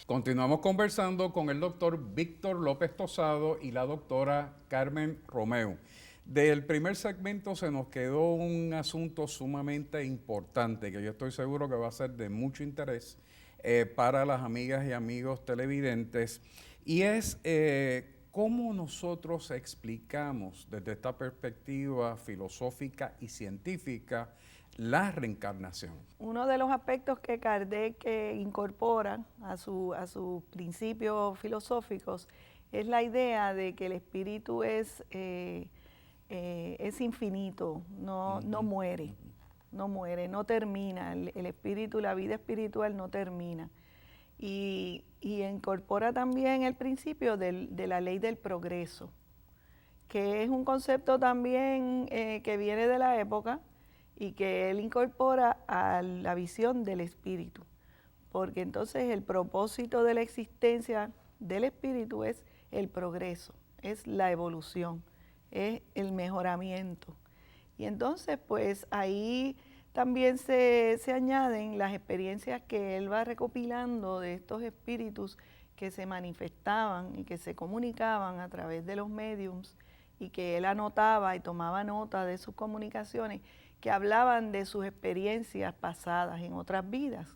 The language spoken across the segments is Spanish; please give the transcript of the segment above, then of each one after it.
Continuamos conversando con el doctor Víctor López Tosado y la doctora Carmen Romeu. Del primer segmento se nos quedó un asunto sumamente importante que yo estoy seguro que va a ser de mucho interés para las amigas y amigos televidentes, y es cómo nosotros explicamos desde esta perspectiva filosófica y científica la reencarnación. Uno de los aspectos que Kardec incorpora a sus principios filosóficos es la idea de que el espíritu es infinito, no muere, no termina. El espíritu, la vida espiritual no termina. Y incorpora también el principio de la ley del progreso, que es un concepto también que viene de la época, y que él incorpora a la visión del espíritu, porque entonces el propósito de la existencia del espíritu es el progreso, es la evolución, es el mejoramiento. Y entonces pues ahí también se añaden las experiencias que él va recopilando de estos espíritus que se manifestaban y que se comunicaban a través de los médiums, y que él anotaba y tomaba nota de sus comunicaciones, que hablaban de sus experiencias pasadas en otras vidas.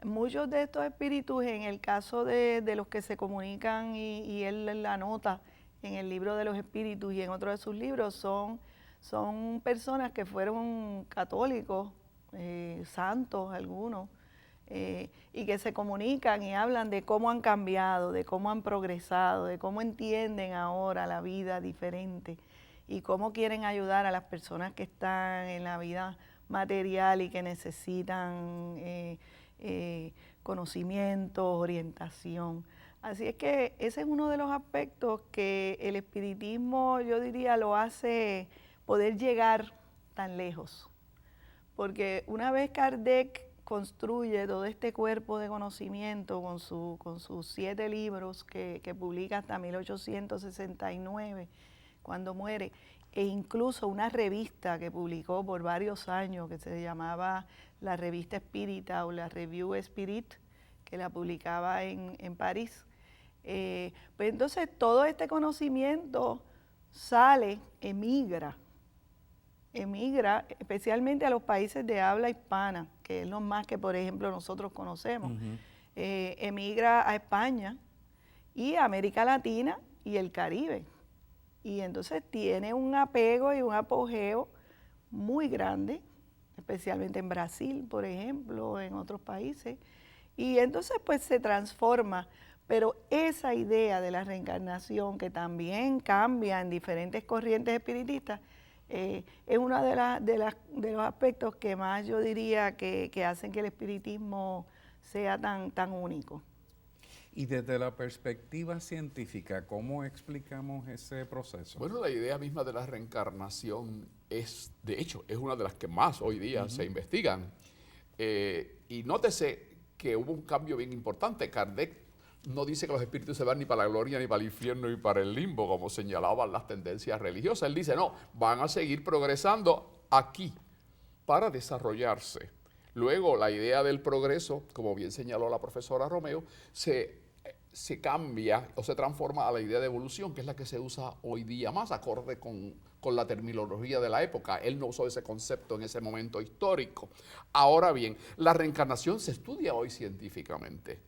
Muchos de estos espíritus, en el caso de los que se comunican y él la anota en el libro de los espíritus y en otro de sus libros, son personas que fueron católicos, santos algunos, y que se comunican y hablan de cómo han cambiado, de cómo han progresado, de cómo entienden ahora la vida diferente y cómo quieren ayudar a las personas que están en la vida material y que necesitan conocimiento, orientación. Así es que ese es uno de los aspectos que el espiritismo, yo diría, lo hace poder llegar tan lejos. Porque una vez Kardec construye todo este cuerpo de conocimiento con sus 7 libros que publica hasta 1869, cuando muere, e incluso una revista que publicó por varios años que se llamaba la Revista Espírita o la Revue Spirit, que la publicaba en París. Pues entonces todo este conocimiento emigra especialmente a los países de habla hispana, que es lo más que, por ejemplo, nosotros conocemos. Emigra a España y a América Latina y el Caribe. Y entonces tiene un apego y un apogeo muy grande, especialmente en Brasil, por ejemplo, en otros países. Y entonces pues se transforma. Pero esa idea de la reencarnación, que también cambia en diferentes corrientes espiritistas, es uno de los aspectos que más yo diría que hacen que el espiritismo sea tan único. Y desde la perspectiva científica, ¿cómo explicamos ese proceso? Bueno, la idea misma de la reencarnación es, de hecho, es una de las que más hoy día se investigan. Y nótese que hubo un cambio bien importante. Kardec no dice que los espíritus se van ni para la gloria, ni para el infierno, ni para el limbo, como señalaban las tendencias religiosas. Él dice, no, van a seguir progresando aquí para desarrollarse. Luego, la idea del progreso, como bien señaló la profesora Romeu, se cambia o se transforma a la idea de evolución, que es la que se usa hoy día más, acorde con la terminología de la época. Él no usó ese concepto en ese momento histórico. Ahora bien, la reencarnación se estudia hoy científicamente.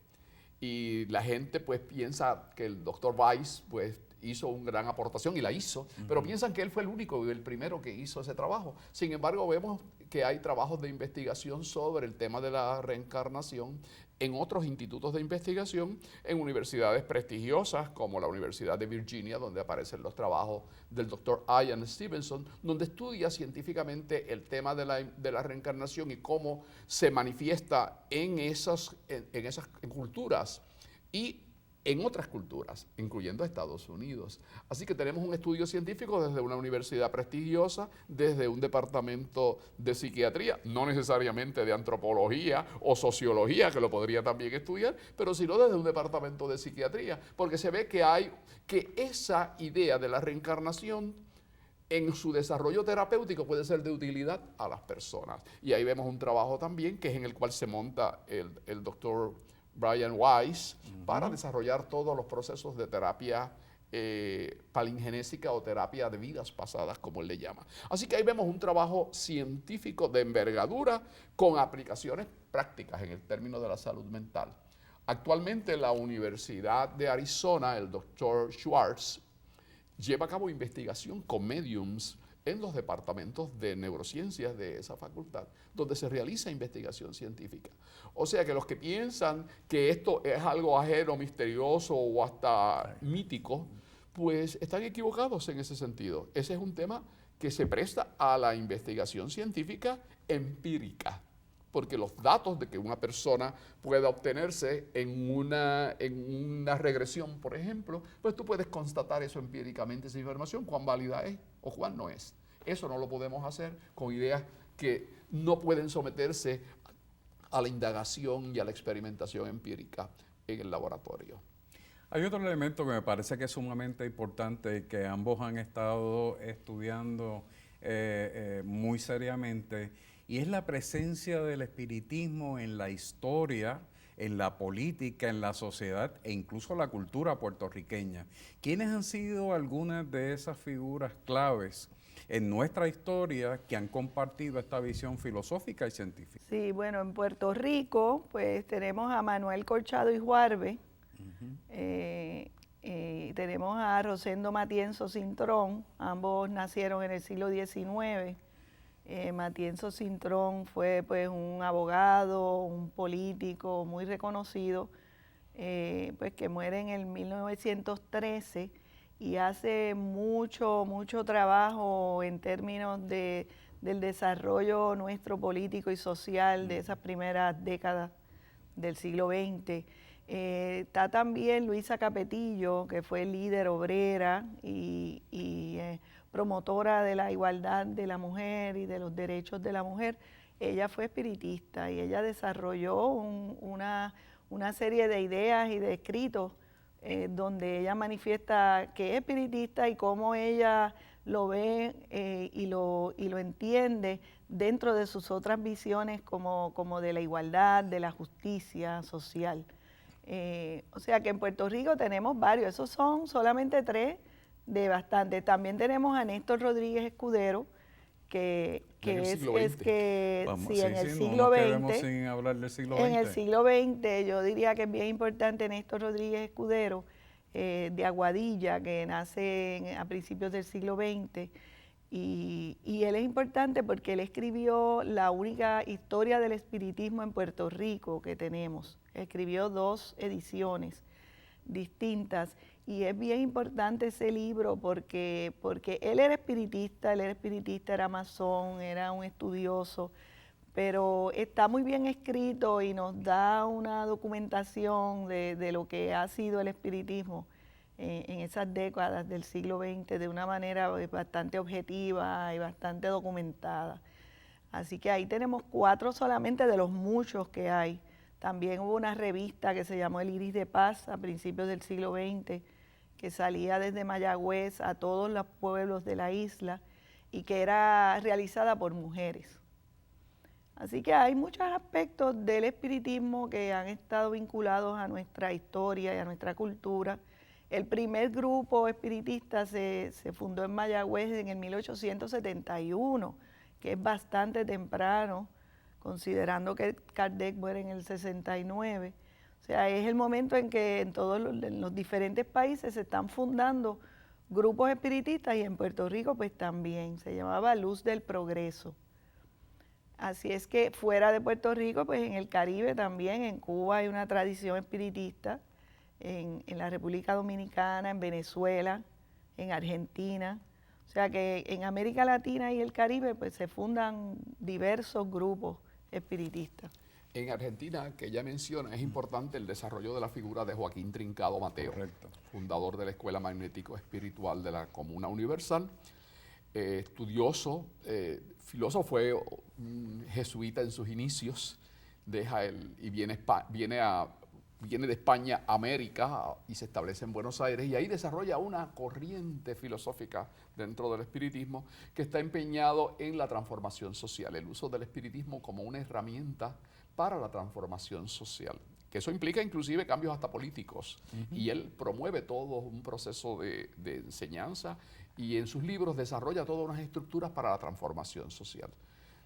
Y la gente pues piensa que el doctor Weiss pues hizo una gran aportación y la hizo, pero piensan que él fue el único y el primero que hizo ese trabajo. Sin embargo, vemos que hay trabajos de investigación sobre el tema de la reencarnación en otros institutos de investigación, en universidades prestigiosas como la Universidad de Virginia, donde aparecen los trabajos del doctor Ian Stevenson, donde estudia científicamente el tema de la reencarnación y cómo se manifiesta en esas culturas y en otras culturas, incluyendo a Estados Unidos. Así que tenemos un estudio científico desde una universidad prestigiosa, desde un departamento de psiquiatría, no necesariamente de antropología o sociología, que lo podría también estudiar, pero sino desde un departamento de psiquiatría, porque se ve que esa idea de la reencarnación en su desarrollo terapéutico puede ser de utilidad a las personas. Y ahí vemos un trabajo también que es en el cual se monta el doctor Brian Weiss, para desarrollar todos los procesos de terapia palingenésica o terapia de vidas pasadas, como él le llama. Así que ahí vemos un trabajo científico de envergadura con aplicaciones prácticas en el término de la salud mental. Actualmente la Universidad de Arizona, el doctor Schwartz, lleva a cabo investigación con mediums en los departamentos de neurociencias de esa facultad, donde se realiza investigación científica. O sea que los que piensan que esto es algo ajeno, misterioso o hasta mítico, pues están equivocados en ese sentido. Ese es un tema que se presta a la investigación científica empírica, porque los datos de que una persona pueda obtenerse en una regresión, por ejemplo, pues tú puedes constatar eso empíricamente, esa información, cuán válida es o cuán no es. Eso no lo podemos hacer con ideas que no pueden someterse a la indagación y a la experimentación empírica en el laboratorio. Hay otro elemento que me parece que es sumamente importante y que ambos han estado estudiando muy seriamente, y es la presencia del espiritismo en la historia, en la política, en la sociedad e incluso la cultura puertorriqueña. ¿Quiénes han sido algunas de esas figuras claves en nuestra historia que han compartido esta visión filosófica y científica? Sí, bueno, en Puerto Rico pues tenemos a Manuel Corchado y Juarbe, tenemos a Rosendo Matienzo Cintrón, ambos nacieron en el siglo XIX. Matienzo Cintrón fue pues un abogado, un político muy reconocido, pues que muere en el 1913 y hace mucho trabajo en términos del desarrollo nuestro político y social de esas primeras décadas del siglo XX. Está también Luisa Capetillo, que fue líder obrera y promotora de la igualdad de la mujer y de los derechos de la mujer. Ella fue espiritista y ella desarrolló una serie de ideas y de escritos donde ella manifiesta que es espiritista y cómo ella lo ve y lo entiende dentro de sus otras visiones como de la igualdad, de la justicia social. O sea que en Puerto Rico tenemos varios, esos son solamente 3 de bastante. También tenemos a Néstor Rodríguez Escudero, que en el siglo XX. en el siglo XX. Sin hablar del siglo En XX. el siglo XX yo diría que es bien importante Néstor Rodríguez Escudero, de Aguadilla, que nace a principios del siglo XX. Y él es importante porque él escribió la única historia del espiritismo en Puerto Rico que tenemos. Escribió 2 ediciones distintas y es bien importante ese libro porque él era espiritista, era masón, era un estudioso, pero está muy bien escrito y nos da una documentación de lo que ha sido el espiritismo en esas décadas del siglo XX de una manera bastante objetiva y bastante documentada. Así que ahí tenemos 4 solamente de los muchos que hay. También hubo una revista que se llamó El Iris de Paz a principios del siglo XX, que salía desde Mayagüez a todos los pueblos de la isla y que era realizada por mujeres. Así que hay muchos aspectos del espiritismo que han estado vinculados a nuestra historia y a nuestra cultura. El primer grupo espiritista se fundó en Mayagüez en el 1871, que es bastante temprano, considerando que Kardec muere en el 69. O sea, es el momento en que en todos los diferentes países se están fundando grupos espiritistas y en Puerto Rico pues también. Se llamaba Luz del Progreso. Así es que fuera de Puerto Rico, pues en el Caribe también, en Cuba hay una tradición espiritista, en la República Dominicana, en Venezuela, en Argentina. O sea que en América Latina y el Caribe pues se fundan diversos grupos espiritistas. En Argentina, que ella menciona, es importante el desarrollo de la figura de Joaquín Trincado Mateo, Correcto. fundador de la Escuela Magnético Espiritual de la Comuna Universal, estudioso, filósofo, fue jesuita en sus inicios, viene de España a América y se establece en Buenos Aires y ahí desarrolla una corriente filosófica dentro del espiritismo que está empeñado en la transformación social, el uso del espiritismo como una herramienta para la transformación social, que eso implica inclusive cambios hasta políticos. Y él promueve todo un proceso de enseñanza y en sus libros desarrolla todas unas estructuras para la transformación social.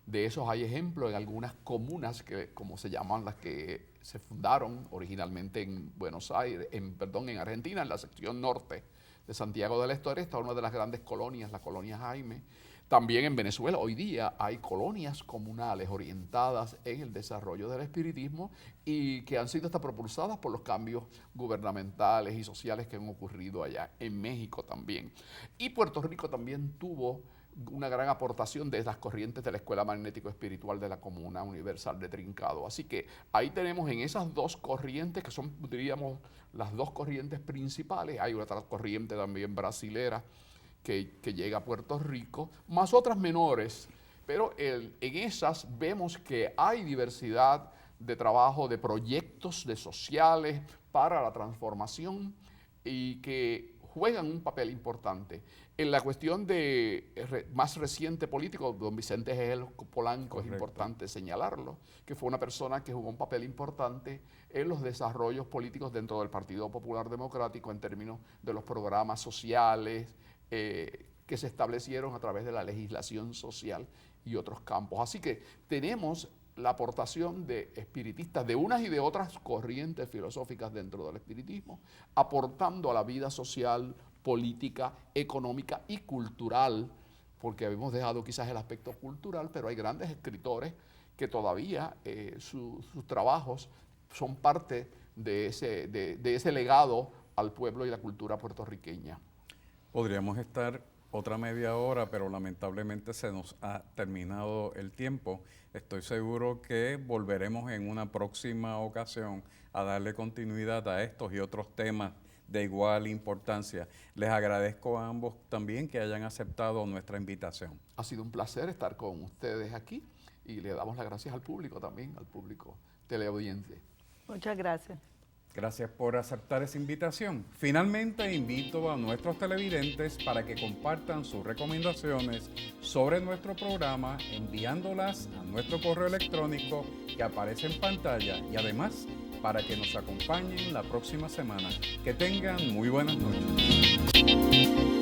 De esos hay ejemplos en algunas comunas, que, como se llaman las que se fundaron originalmente en Buenos Aires, en Argentina, en la sección norte de Santiago del Estero, está una de las grandes colonias, la colonia Jaime. También en Venezuela hoy día hay colonias comunales orientadas en el desarrollo del espiritismo y que han sido hasta propulsadas por los cambios gubernamentales y sociales que han ocurrido allá. En México también. Y Puerto Rico también tuvo una gran aportación de las corrientes de la Escuela Magnético Espiritual de la Comuna Universal de Trincado. Así que ahí tenemos en esas dos corrientes, que son, diríamos, las dos corrientes principales. Hay otra corriente también brasilera que llega a Puerto Rico, más otras menores, pero en esas vemos que hay diversidad de trabajo, de proyectos, de sociales para la transformación y que juegan un papel importante. En la cuestión de más reciente político, don Vicente G. Polanco, correcto, es importante señalarlo, que fue una persona que jugó un papel importante en los desarrollos políticos dentro del Partido Popular Democrático en términos de los programas sociales que se establecieron a través de la legislación social y otros campos. Así que tenemos la aportación de espiritistas de unas y de otras corrientes filosóficas dentro del espiritismo, aportando a la vida social, política, económica y cultural, porque habíamos dejado quizás el aspecto cultural, pero hay grandes escritores que todavía sus trabajos son parte de ese legado al pueblo y la cultura puertorriqueña. Podríamos estar otra media hora, pero lamentablemente se nos ha terminado el tiempo. Estoy seguro que volveremos en una próxima ocasión a darle continuidad a estos y otros temas de igual importancia. Les agradezco a ambos también que hayan aceptado nuestra invitación. Ha sido un placer estar con ustedes aquí y le damos las gracias al público también, al público teleaudiente. Muchas gracias. Gracias por aceptar esa invitación. Finalmente, invito a nuestros televidentes para que compartan sus recomendaciones sobre nuestro programa enviándolas a nuestro correo electrónico que aparece en pantalla y además para que nos acompañen la próxima semana. Que tengan muy buenas noches.